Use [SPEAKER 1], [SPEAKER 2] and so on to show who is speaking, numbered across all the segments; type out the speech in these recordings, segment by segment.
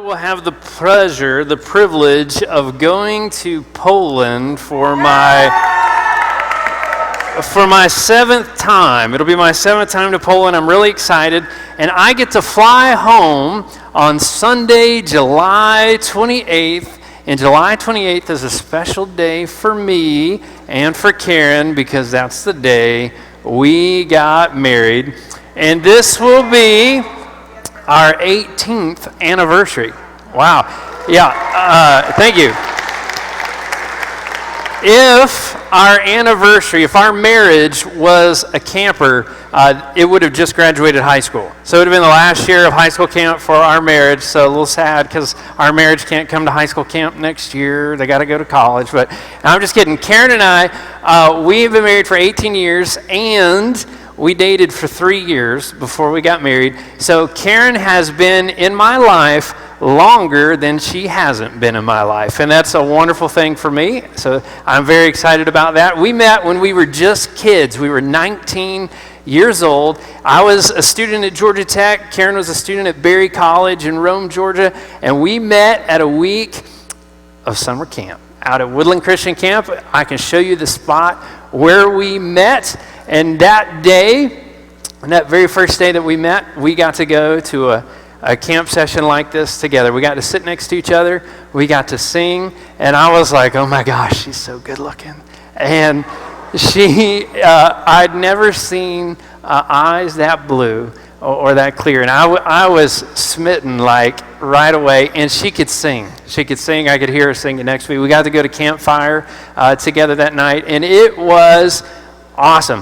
[SPEAKER 1] will have the pleasure, the privilege of going to Poland for my seventh time. It'll be my seventh time to Poland. I'm really excited. And I get to fly home on Sunday, July 28th. And July 28th is a special day for me and for Karen because that's the day we got married. And this will be our 18th anniversary. Wow. Yeah, thank you. If our marriage was a camper, it would have just graduated high school. So it would have been the last year of high school camp for our marriage. So a little sad because our marriage can't come to high school camp next year. They got to go to college. But I'm just kidding. Karen and I, we've been married for 18 years, and we dated for 3 years before we got married. So Karen has been in my life longer than she hasn't been in my life. And that's a wonderful thing for me. So I'm very excited about that. We met when we were just kids. We were 19 years old. I was a student at Georgia Tech. Karen was a student at Berry College in Rome, Georgia. And we met at a week of summer camp out at Woodland Christian Camp. I can show you the spot where we met. And that day, on that very first day that we met, we got to go to a camp session like this together. We got to sit next to each other. We got to sing. And I was like, oh my gosh, she's so good looking. And I'd never seen eyes that blue or that clear. And I was smitten like right away. And she could sing. She could sing. I could hear her singing next to me. We got to go to campfire together that night. And it was awesome.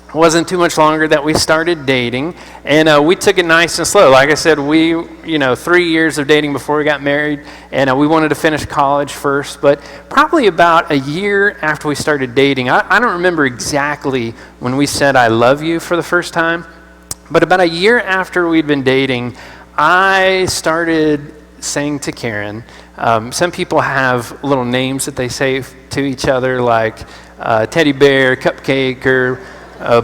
[SPEAKER 1] It wasn't too much longer that we started dating, and we took it nice and slow. Like I said, 3 years of dating before we got married, and we wanted to finish college first, but probably about a year after we started dating, I don't remember exactly when we said I love you for the first time, but about a year after we'd been dating, I started saying to Karen, some people have little names that they say to each other, like teddy bear, cupcake, or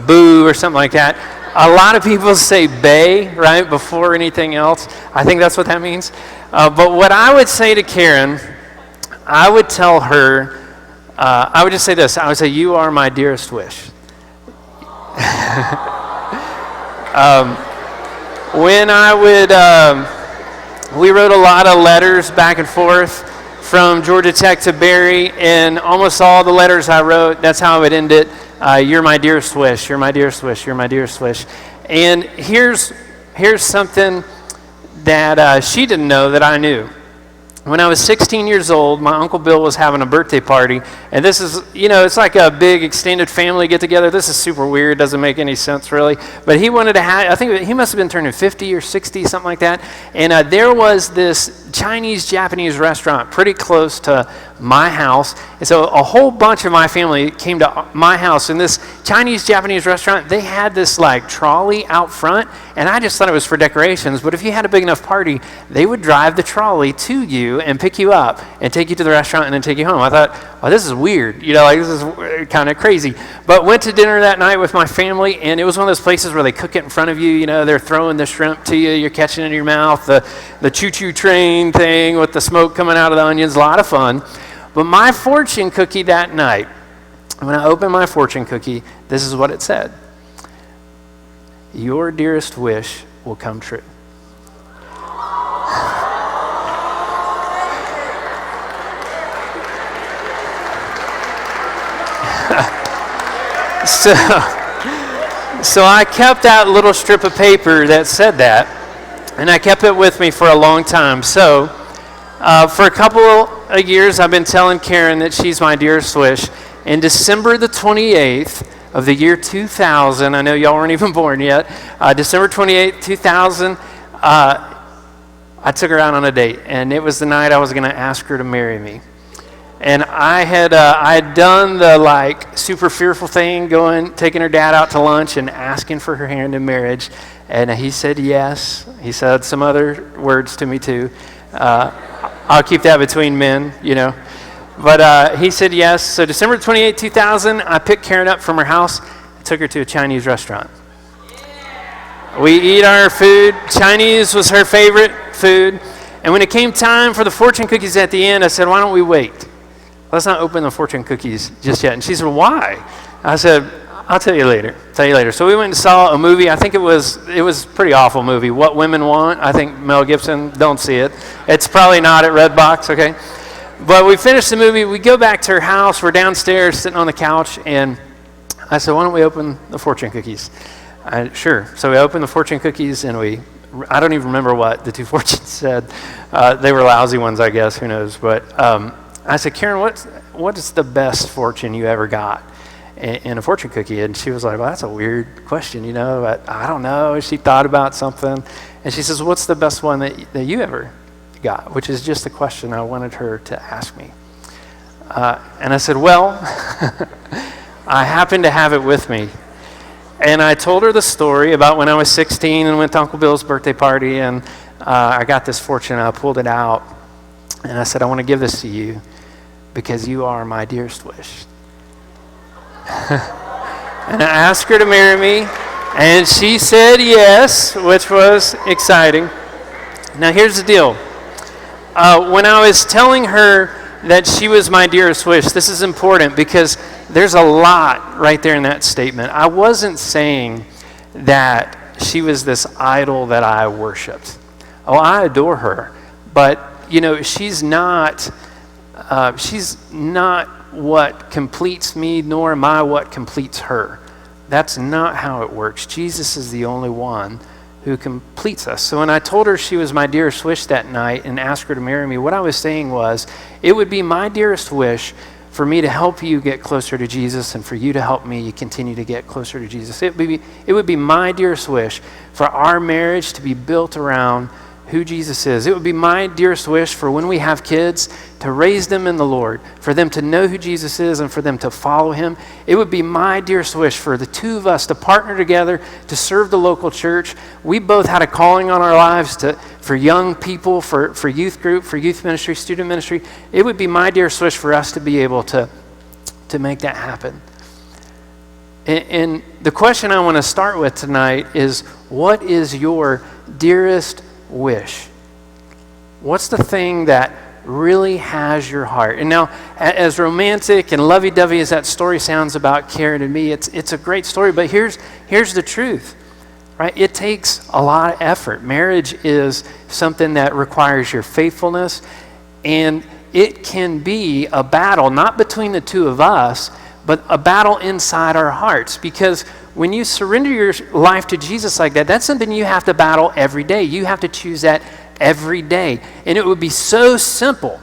[SPEAKER 1] boo or something like that. A lot of people say bae, right, before anything else. I think that's what that means. But what I would say to Karen, I would tell her, I would just say this. I would say, you are my dearest wish. When I would, we wrote a lot of letters back and forth from Georgia Tech to Berry, and almost all the letters I wrote, that's how I would end it. You're my dearest wish, you're my dearest wish, you're my dearest wish. And here's something that she didn't know that I knew. When I was 16 years old, my Uncle Bill was having a birthday party. And this is, it's like a big extended family get-together. This is super weird, doesn't make any sense really. But he wanted to have, I think he must have been turning 50 or 60, something like that. And there was this Chinese-Japanese restaurant pretty close to my house. And so a whole bunch of my family came to my house. And this Chinese-Japanese restaurant, they had this like trolley out front. And I just thought it was for decorations. But if you had a big enough party, they would drive the trolley to you and pick you up and take you to the restaurant and then take you home. I thought, oh, this is weird. This is kind of crazy. But went to dinner that night with my family, and it was one of those places where they cook it in front of you. They're throwing the shrimp to you. You're catching it in your mouth. The choo-choo train thing with the smoke coming out of the onions. A lot of fun. But my fortune cookie that night, when I opened my fortune cookie, this is what it said. Your dearest wish will come true. So I kept that little strip of paper that said that, and I kept it with me for a long time. So for a couple of years, I've been telling Karen that she's my dearest wish. In December the 28th of the year 2000, I know y'all weren't even born yet, December 28th, 2000, I took her out on a date, and it was the night I was going to ask her to marry me. And I had done the super fearful thing, taking her dad out to lunch and asking for her hand in marriage. And he said yes. He said some other words to me too. I'll keep that between men, But he said yes. So December 28, 2000, I picked Karen up from her house, took her to a Chinese restaurant. We eat our food. Chinese was her favorite food. And when it came time for the fortune cookies at the end, I said, why don't we wait? Let's not open the fortune cookies just yet. And she said, why? I said, I'll tell you later. So we went and saw a movie. I think it was a pretty awful movie, What Women Want. I think Mel Gibson, don't see it. It's probably not at Redbox, okay? But we finished the movie. We go back to her house. We're downstairs sitting on the couch. And I said, why don't we open the fortune cookies? Sure. So we opened the fortune cookies, and I don't even remember what the two fortunes said. They were lousy ones, I guess. Who knows? But I said, Karen, what is the best fortune you ever got in a fortune cookie? And she was like, well, that's a weird question, but I don't know. She thought about something. And she says, what's the best one that you ever got? Which is just the question I wanted her to ask me. And I said, well, I happen to have it with me. And I told her the story about when I was 16 and went to Uncle Bill's birthday party, and I got this fortune. I pulled it out, and I said, I want to give this to you because you are my dearest wish. And I asked her to marry me, and she said yes, which was exciting. Now, here's the deal. When I was telling her that she was my dearest wish, this is important because there's a lot right there in that statement. I wasn't saying that she was this idol that I worshiped. Oh, I adore her, but she's not what completes me, nor am I what completes her. That's not how it works. Jesus is the only one who completes us. So when I told her she was my dearest wish that night and asked her to marry me, what I was saying was, it would be my dearest wish for me to help you get closer to Jesus and for you to help me continue to get closer to Jesus. It would be my dearest wish for our marriage to be built around who Jesus is. It would be my dearest wish for when we have kids to raise them in the Lord, for them to know who Jesus is and for them to follow him. It would be my dearest wish for the two of us to partner together to serve the local church. We both had a calling on our lives for young people, for youth group, for youth ministry, student ministry. It would be my dearest wish for us to be able to make that happen. And the question I want to start with tonight is, what is your dearest wish? What's the thing that really has your heart? And now, as romantic and lovey-dovey as that story sounds about Karen and me, it's a great story, but here's the truth, right? It takes a lot of effort. Marriage is something that requires your faithfulness, and it can be a battle, not between the two of us, but a battle inside our hearts, because when you surrender your life to Jesus like that, that's something you have to battle every day. You have to choose that every day. And it would be so simple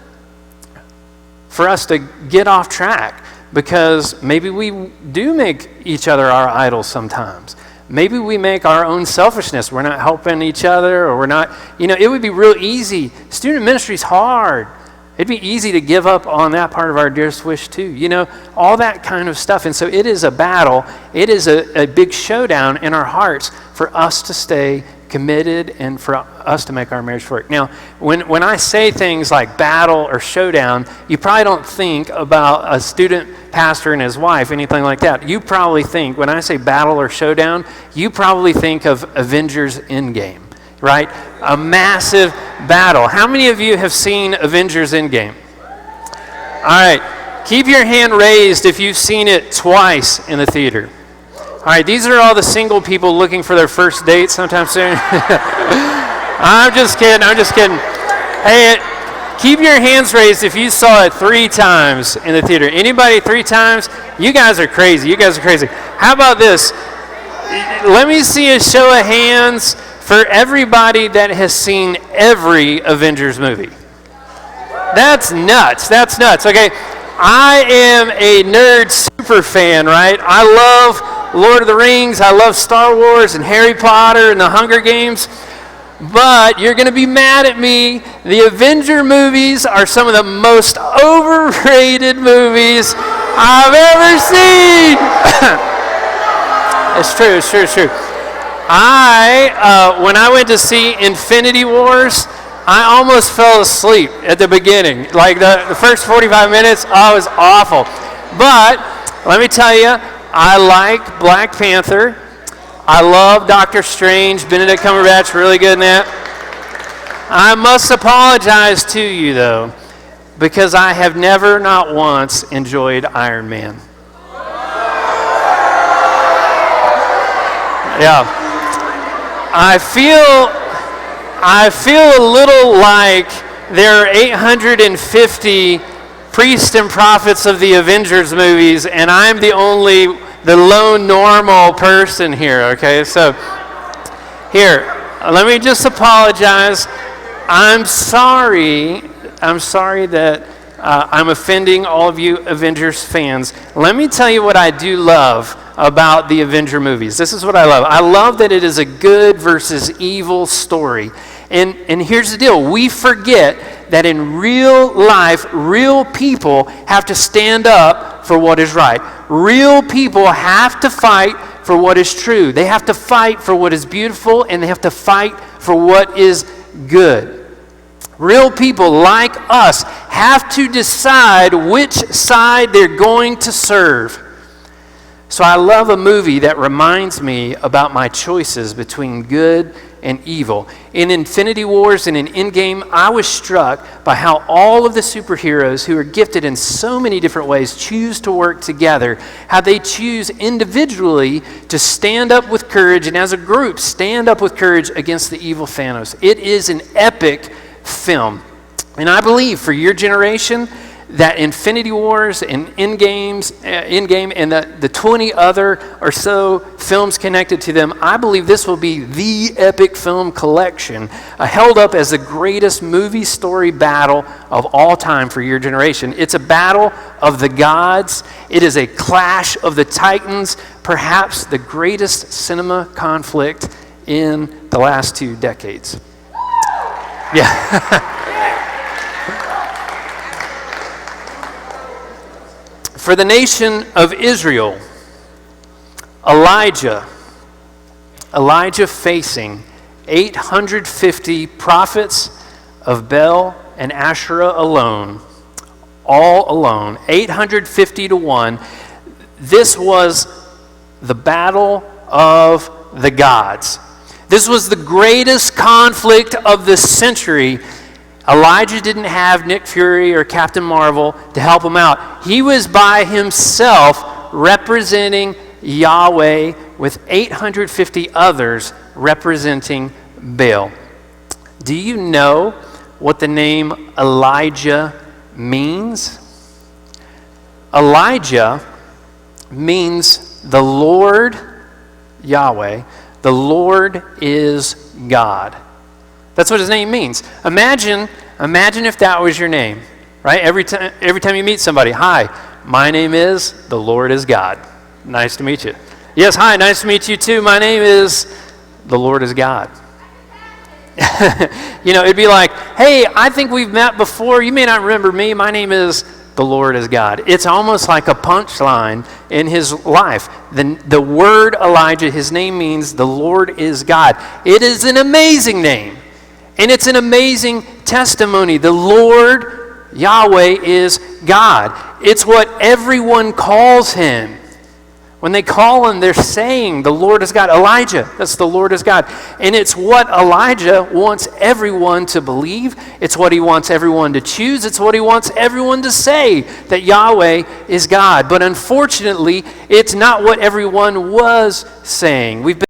[SPEAKER 1] for us to get off track because maybe we do make each other our idols sometimes. Maybe we make our own selfishness. We're not helping each other, or we're not, it would be real easy. Student ministry is hard. It'd be easy to give up on that part of our dearest wish too, all that kind of stuff. And so it is a battle. It is a big showdown in our hearts for us to stay committed and for us to make our marriage work. Now, when I say things like battle or showdown, you probably don't think about a student pastor and his wife, anything like that. You probably think, when I say battle or showdown, you probably think of Avengers Endgame. Right? A massive battle. How many of you have seen Avengers Endgame? All right. Keep your hand raised if you've seen it twice in the theater. All right. These are all the single people looking for their first date sometime soon. I'm just kidding. Hey, keep your hands raised if you saw it 3 times in the theater. Anybody 3 times? You guys are crazy. How about this? Let me see a show of hands for everybody that has seen every Avengers movie. That's nuts. Okay, I am a nerd super fan, right? I love Lord of the Rings. I love Star Wars and Harry Potter and the Hunger Games. But you're going to be mad at me. The Avenger movies are some of the most overrated movies I've ever seen. It's true. When I went to see Infinity Wars, I almost fell asleep at the beginning. Like the first 45 minutes, it was awful. But let me tell you, I like Black Panther. I love Doctor Strange. Benedict Cumberbatch, really good in that. I must apologize to you, though, because I have never, not once, enjoyed Iron Man. Yeah. I feel a little like there are 850 priests and prophets of the Avengers movies, and I'm the lone normal person here, okay? So, here, let me just apologize. I'm sorry that I'm offending all of you Avengers fans. Let me tell you what I do love about the Avenger movies. This is what I love. I love that it is a good versus evil story. And here's the deal. We forget that in real life, real people have to stand up for what is right. Real people have to fight for what is true. They have to fight for what is beautiful, and they have to fight for what is good. Real people like us have to decide which side they're going to serve. So I love a movie that reminds me about my choices between good and evil. In Infinity Wars and in Endgame, I was struck by how all of the superheroes who are gifted in so many different ways choose to work together, how they choose individually to stand up with courage, and as a group, stand up with courage against the evil Thanos. It is an epic film. And I believe for your generation, that Infinity Wars and Endgame and the 20 other or so films connected to them, I believe this will be the epic film collection held up as the greatest movie story battle of all time for your generation. It's a battle of the gods. It is a clash of the titans, perhaps the greatest cinema conflict in the last 2 decades. Yeah. For the nation of Israel, Elijah facing 850 prophets of Baal and Asherah alone, all alone, 850 to 1. This was the battle of the gods. This was the greatest conflict of the century. Elijah didn't have Nick Fury or Captain Marvel to help him out. He was by himself representing Yahweh with 850 others representing Baal. Do you know what the name Elijah means? Elijah means the Lord, Yahweh, the Lord is God. That's what his name means. Imagine if that was your name, right? Every time you meet somebody, hi, my name is the Lord is God. Nice to meet you. Yes, hi, nice to meet you too. My name is the Lord is God. It'd be like, hey, I think we've met before. You may not remember me. My name is the Lord is God. It's almost like a punchline in his life. The word Elijah, his name means the Lord is God. It is an amazing name. And it's an amazing testimony. The Lord, Yahweh, is God. It's what everyone calls him. When they call him, they're saying, the Lord is God. Elijah, that's the Lord is God. And it's what Elijah wants everyone to believe. It's what he wants everyone to choose. It's what he wants everyone to say, that Yahweh is God. But unfortunately, it's not what everyone was saying. We've been